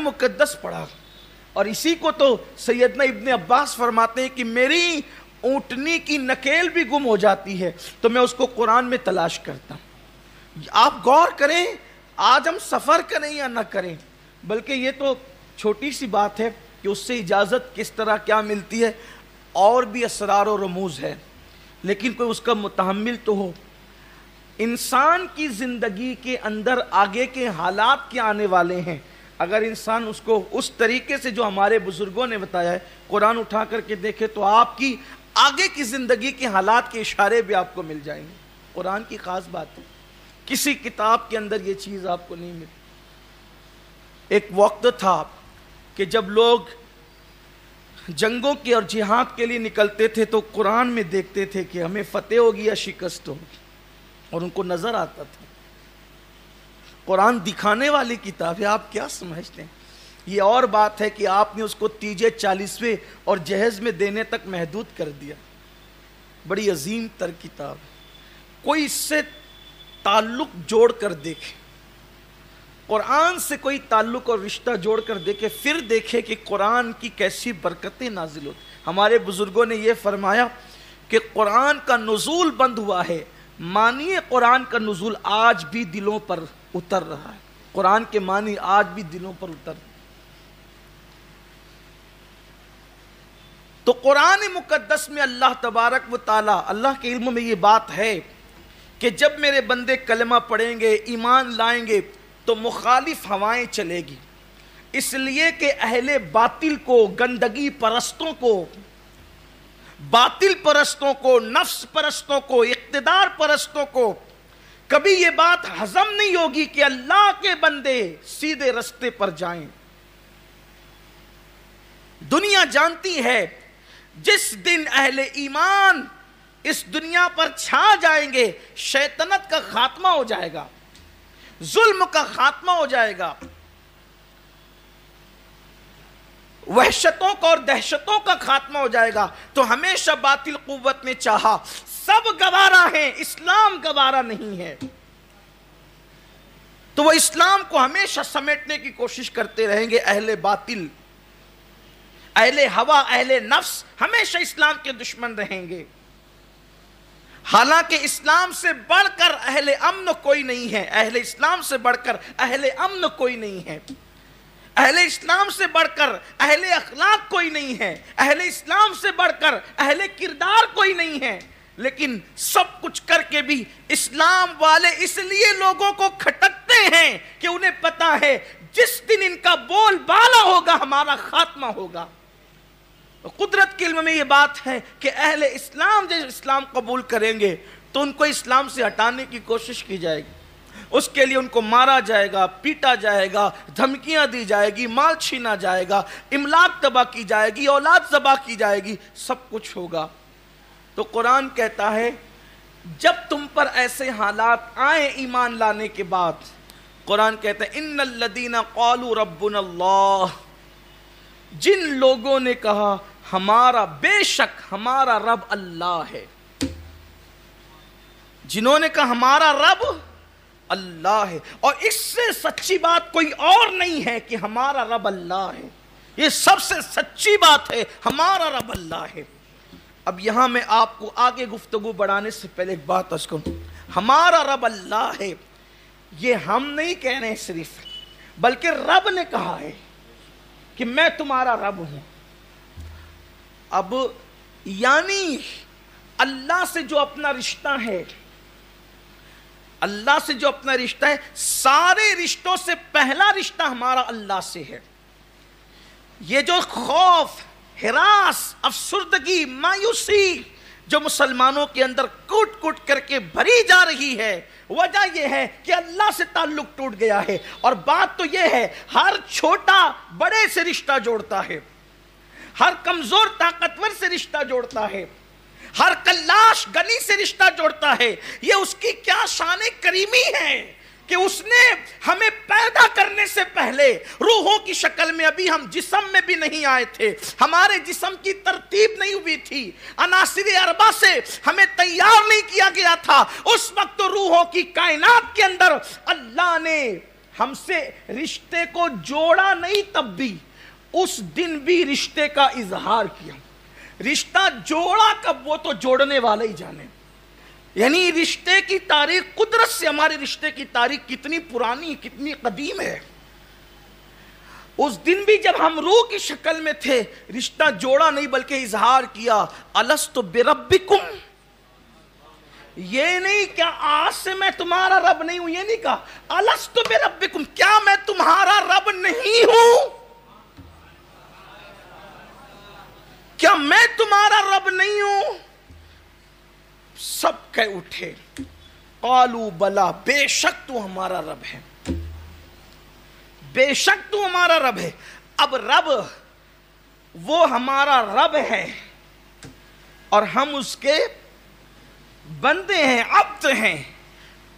مقدس پڑھا، اور اسی کو تو سیدنا ابن عباس فرماتے ہیں کہ میری اونٹنی کی نکیل بھی گم ہو جاتی ہے تو میں اس کو قرآن میں تلاش کرتا ہوں۔ آپ غور کریں، آج ہم سفر کریں یا نہ کریں، بلکہ یہ تو چھوٹی سی بات ہے کہ اس سے اجازت کس طرح کیا ملتی ہے، اور بھی اسرار و رموز ہے، لیکن کوئی اس کا متحمل تو ہو۔ انسان کی زندگی کے اندر آگے کے حالات کیا آنے والے ہیں، اگر انسان اس کو اس طریقے سے جو ہمارے بزرگوں نے بتایا ہے قرآن اٹھا کر کے دیکھے تو آپ کی آگے کی زندگی کے حالات کے اشارے بھی آپ کو مل جائیں گے۔ قرآن کی خاص بات ہے، کسی کتاب کے اندر یہ چیز آپ کو نہیں ملتی۔ ایک وقت تھا کہ جب لوگ جنگوں کی اور جہاد کے لیے نکلتے تھے تو قرآن میں دیکھتے تھے کہ ہمیں فتح ہوگی یا شکست ہوگی، اور ان کو نظر آتا تھا۔ قرآن دکھانے والی کتاب ہے، آپ کیا سمجھتے ہیں؟ یہ اور بات ہے کہ آپ نے اس کو تیجے 40ویں اور جہیز میں دینے تک محدود کر دیا۔ بڑی عظیم تر کتاب ہے، کوئی اس سے تعلق جوڑ کر دیکھے، قرآن سے کوئی تعلق اور رشتہ جوڑ کر دیکھے، پھر دیکھے کہ قرآن کی کیسی برکتیں نازل ہوتی۔ ہمارے بزرگوں نے یہ فرمایا کہ قرآن کا نزول بند ہوا ہے، معنی قرآن کا نزول آج بھی دلوں پر اتر رہا ہے۔ قرآن کے معنی آج بھی دلوں پر اتر رہا ہے۔ تو قرآن مقدس میں اللہ تبارک و تعالی، اللہ کے علم میں یہ بات ہے کہ جب میرے بندے کلمہ پڑھیں گے، ایمان لائیں گے تو مخالف ہوائیں چلے گی، اس لیے کہ اہل باطل کو، گندگی پرستوں کو، باطل پرستوں کو، نفس پرستوں کو، اقتدار پرستوں کو کبھی یہ بات ہضم نہیں ہوگی کہ اللہ کے بندے سیدھے رستے پر جائیں۔ دنیا جانتی ہے جس دن اہل ایمان اس دنیا پر چھا جائیں گے، شیطنت کا خاتمہ ہو جائے گا، ظلم کا خاتمہ ہو جائے گا، وحشتوں کا اور دہشتوں کا خاتمہ ہو جائے گا۔ تو ہمیشہ باطل قوت نے چاہا، سب گوارا ہیں، اسلام گوارا نہیں ہے، تو وہ اسلام کو ہمیشہ سمیٹنے کی کوشش کرتے رہیں گے۔ اہل باطل، اہل ہوا، اہل نفس ہمیشہ اسلام کے دشمن رہیں گے، حالانکہ اسلام سے بڑھ کر اہل امن کوئی نہیں ہے، اہل اسلام سے بڑھ کر اہل امن کوئی نہیں ہے، اہل اسلام سے بڑھ کر اہل اخلاق کوئی نہیں ہے، اہل اسلام سے بڑھ کر اہل کردار کوئی نہیں ہے۔ لیکن سب کچھ کر کے بھی اسلام والے اس لیے لوگوں کو کھٹکتے ہیں کہ انہیں پتا ہے جس دن ان کا بول بالا ہوگا ہمارا خاتمہ ہوگا۔ قدرت کے علم میں یہ بات ہے کہ اہل اسلام جب اسلام قبول کریں گے تو ان کو اسلام سے ہٹانے کی کوشش کی جائے گی، اس کے لیے ان کو مارا جائے گا، پیٹا جائے گا، دھمکیاں دی جائے گی، مال چھینا جائے گا، املاک تباہ کی جائے گی، اولاد ذبح کی جائے گی، سب کچھ ہوگا۔ تو قرآن کہتا ہے جب تم پر ایسے حالات آئیں ایمان لانے کے بعد، قرآن کہتا ہے ان الذین قالوا ربنا اللہ، جن لوگوں نے کہا ہمارا، بے شک ہمارا رب اللہ ہے، جنہوں نے کہا ہمارا رب اللہ ہے، اور اس سے سچی بات کوئی اور نہیں ہے کہ ہمارا رب اللہ ہے، یہ سب سے سچی بات ہے، ہمارا رب اللہ ہے۔ اب یہاں میں آپ کو آگے گفتگو بڑھانے سے پہلے ایک بات عرض کروں، ہمارا رب اللہ ہے یہ ہم نہیں کہہ رہے صرف، بلکہ رب نے کہا ہے کہ میں تمہارا رب ہوں۔ اب یعنی اللہ سے جو اپنا رشتہ ہے، اللہ سے جو اپنا رشتہ ہے، سارے رشتوں سے پہلا رشتہ ہمارا اللہ سے ہے۔ یہ جو خوف، ہراس، افسردگی، مایوسی جو مسلمانوں کے اندر کوٹ کوٹ کر کے بھری جا رہی ہے، وجہ یہ ہے کہ اللہ سے تعلق ٹوٹ گیا ہے۔ اور بات تو یہ ہے ہر چھوٹا بڑے سے رشتہ جوڑتا ہے، ہر کمزور طاقتور سے رشتہ جوڑتا ہے، ہر کلاش غنی سے رشتہ جوڑتا ہے۔ یہ اس کی کیا شان کریمی ہے کہ اس نے ہمیں پیدا کرنے سے پہلے روحوں کی شکل میں، ابھی ہم جسم میں بھی نہیں آئے تھے، ہمارے جسم کی ترتیب نہیں ہوئی تھی، عناصر اربع سے ہمیں تیار نہیں کیا گیا تھا، اس وقت تو روحوں کی کائنات کے اندر اللہ نے ہم سے رشتے کو جوڑا نہیں تب بھی، اس دن بھی رشتے کا اظہار کیا. رشتہ جوڑا کب، وہ تو جوڑنے والا ہی جانے. یعنی رشتے کی تاریخ، قدرت سے ہمارے رشتے کی تاریخ کتنی پرانی، کتنی قدیم ہے. اس دن بھی جب ہم روح کی شکل میں تھے، رشتہ جوڑا نہیں بلکہ اظہار کیا. الستُ بربکم، یہ نہیں کیا آج سے میں تمہارا رب نہیں ہوں، یہ نہیں کہا. الستُ بربکم، کیا میں تمہارا رب نہیں ہوں؟ کیا میں تمہارا رب نہیں ہوں؟ سب کہہ اٹھے قالوا بلا، بے شک تو ہمارا رب ہے، بے شک تو ہمارا رب ہے. اب رب وہ ہمارا رب ہے اور ہم اس کے بندے ہیں، عبد ہیں،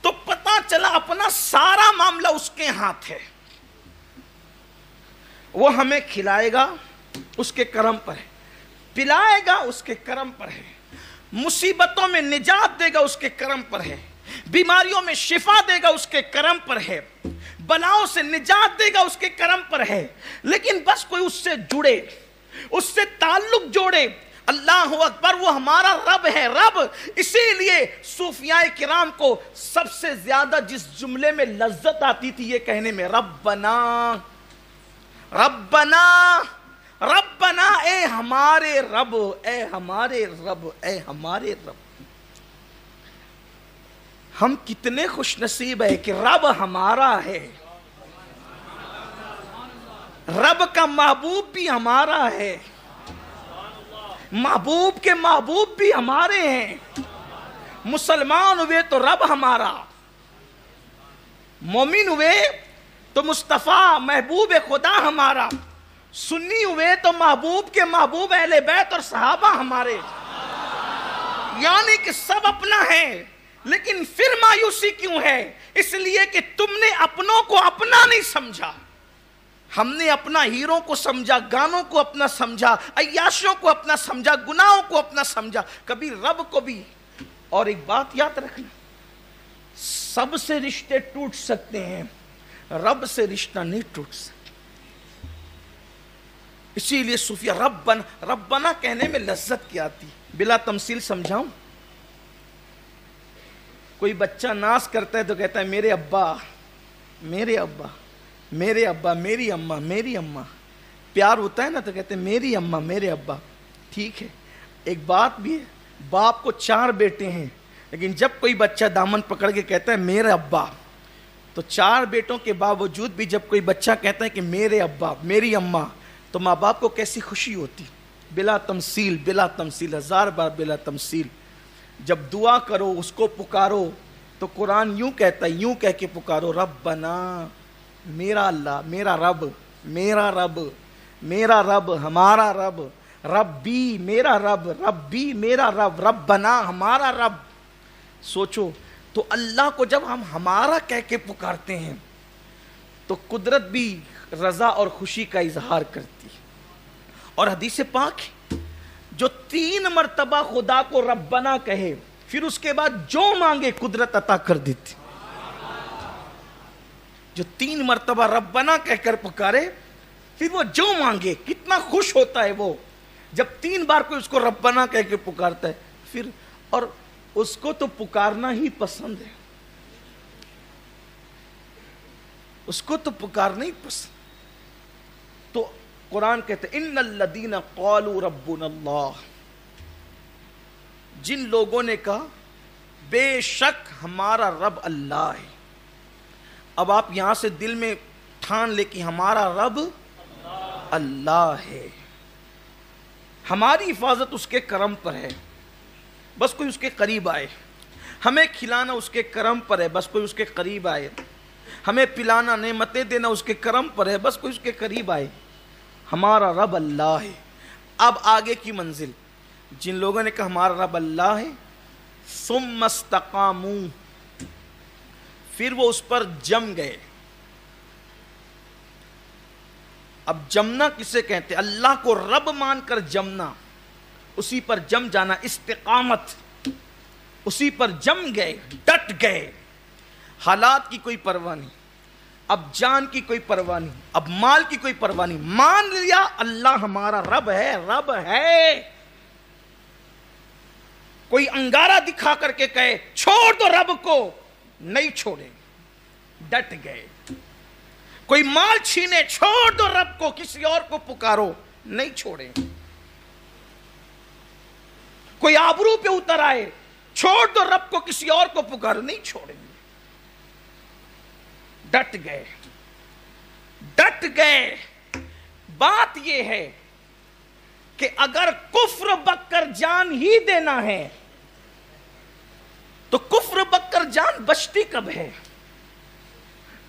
تو پتا چلا اپنا سارا معاملہ اس کے ہاتھ ہے. وہ ہمیں کھلائے گا اس کے کرم پر ہے، پلائے گا اس کے کرم پر ہے، مصیبتوں میں نجات دے گا اس کے کرم پر ہے، بیماریوں میں شفا دے گا اس کے کرم پر ہے، بلاؤں سے نجات دے گا اس کے کرم پر ہے. لیکن بس کوئی اس سے جڑے، اس سے تعلق جوڑے. اللہ اکبر، وہ ہمارا رب ہے، رب. اسی لیے صوفیاء کرام کو سب سے زیادہ جس جملے میں لذت آتی تھی یہ کہنے میں، ربنا ربنا ربنا، اے ہمارے رب، اے ہمارے رب، اے ہمارے رب. ہم کتنے خوش نصیب ہے کہ رب ہمارا ہے، رب کا محبوب بھی ہمارا ہے، محبوب کے محبوب بھی ہمارے ہیں. مسلمان ہوئے تو رب ہمارا، مومن ہوئے تو مصطفیٰ محبوب خدا ہمارا، سنی ہوئے تو محبوب کے محبوب اہل بیت اور صحابہ ہمارے. یعنی کہ سب اپنا ہے، لیکن پھر مایوسی کیوں ہے؟ اس لیے کہ تم نے اپنوں کو اپنا نہیں سمجھا. ہم نے اپنا ہیروں کو سمجھا، گانوں کو اپنا سمجھا، عیاشوں کو اپنا سمجھا، گناہوں کو اپنا سمجھا، کبھی رب کو بھی. اور ایک بات یاد رکھنا، سب سے رشتے ٹوٹ سکتے ہیں، رب سے رشتہ نہیں ٹوٹ سکتا. اسی لیے صوفیہ ربنا ربنا کہنے میں لذت کیا آتی. بلا تمثیل سمجھاؤں، کوئی بچہ ناز کرتا ہے تو کہتا ہے میرے ابا، میرے ابا، میرے ابا، میری اماں، میری اماں. پیار ہوتا ہے نا تو کہتے ہیں میری اماں، میرے ابا. ٹھیک ہے، ایک بات بھی ہے، باپ کو 4 بیٹے ہیں، لیکن جب کوئی بچہ دامن پکڑ کے کہتا ہے میرے ابا، تو 4 بیٹوں کے باوجود بھی جب کوئی بچہ کہتا ہے کہ میرے ابا، میری اماں، تو ماں باپ کو کیسی خوشی ہوتی. بلا تمثیل، بلا تمثیل، 1000 بار بلا تمثیل. جب دعا کرو، اس کو پکارو، تو قرآن یوں کہتا ہے، یوں کہہ کے پکارو، ربنا، میرا اللہ، میرا رب، میرا رب، میرا رب، ہمارا رب، ربی، میرا رب، ربی، میرا رب، ربنا، ہمارا رب. سوچو تو اللہ کو جب ہم ہمارا کہہ کے پکارتے ہیں تو قدرت بھی رضا اور خوشی کا اظہار کرتی. اور حدیث پاک جو 3 مرتبہ خدا کو ربنا کہے، پھر اس کے بعد جو مانگے قدرت عطا کر دیتی. جو 3 مرتبہ ربنا کہہ کر پکارے، پھر وہ جو مانگے، کتنا خوش ہوتا ہے وہ جب 3 بار کوئی اس کو ربنا کہہ کے پکارتا ہے. پھر اور اس کو تو پکارنا ہی پسند ہے، اس کو تو پکارنا ہی پسند. تو قرآن کہتے ہیں ان الذین قالوا ربنا اللہ، جن لوگوں نے کہا بے شک ہمارا رب اللہ ہے. اب آپ یہاں سے دل میں ٹھان لے کہ ہمارا رب اللہ ہے، ہماری حفاظت اس کے کرم پر ہے، بس کوئی اس کے قریب آئے. ہمیں کھلانا اس کے کرم پر ہے، بس کوئی اس کے قریب آئے. ہمیں پلانا، نعمتیں دینا اس کے کرم پر ہے، بس کوئی اس کے قریب آئے. ہمارا رب اللہ ہے. اب آگے کی منزل، جن لوگوں نے کہا ہمارا رب اللہ ہے، ثم استقاموا، پھر وہ اس پر جم گئے. اب جمنا کسے کہتے؟ اللہ کو رب مان کر جمنا، اسی پر جم جانا، استقامت، اسی پر جم گئے، ڈٹ گئے، حالات کی کوئی پرواہ نہیں. اب جان کی کوئی پرواہ نہیں، اب مال کی کوئی پرواہ نہیں، مان لیا اللہ ہمارا رب ہے، رب ہے۔ کوئی انگارہ دکھا کر کے کہے چھوڑ دو رب کو، نہیں چھوڑیں، ڈٹ گئے۔ کوئی مال چھینے چھوڑ دو رب کو، کسی اور کو پکارو، نہیں چھوڑیں۔ کوئی آبرو پہ اتر آئے چھوڑ دو رب کو، کسی اور کو پکارو، نہیں چھوڑیں گے۔ ڈٹ گئے، ڈٹ گئے۔ بات یہ ہے کہ اگر کفر بک کر جان ہی دینا ہے تو کفر بک کر جان بچتی کب ہے،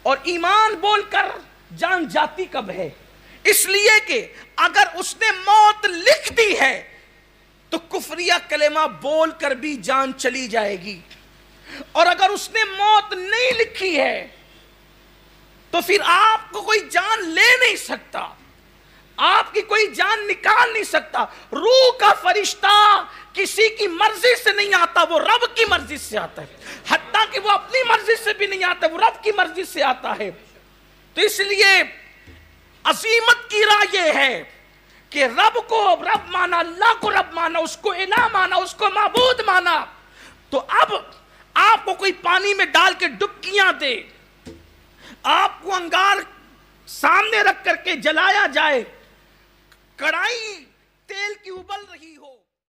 اور ایمان بول کر جان جاتی کب ہے؟ اس لیے کہ اگر اس نے موت لکھ دی ہے تو کفریہ کلمہ بول کر بھی جان چلی جائے گی، اور اگر اس نے موت نہیں لکھی ہے تو پھر آپ کو کوئی جان لے نہیں سکتا، آپ کی کوئی جان نکال نہیں سکتا۔ روح کا فرشتہ کسی کی مرضی سے نہیں آتا، وہ رب کی مرضی سے آتا ہے، حتیٰ کہ وہ اپنی مرضی سے بھی نہیں آتا، وہ رب کی مرضی سے آتا ہے۔ تو اس لیے عظیمت کی راہ یہ ہے کہ رب کو رب مانا، اللہ کو رب مانا، اس کو الہ مانا، اس کو معبود مانا۔ تو اب آپ کو کوئی پانی میں ڈال کے ڈبکیاں دے، آپ کو انگار سامنے رکھ کر کے جلایا جائے، کڑھائی تیل کی ابل رہی ہو،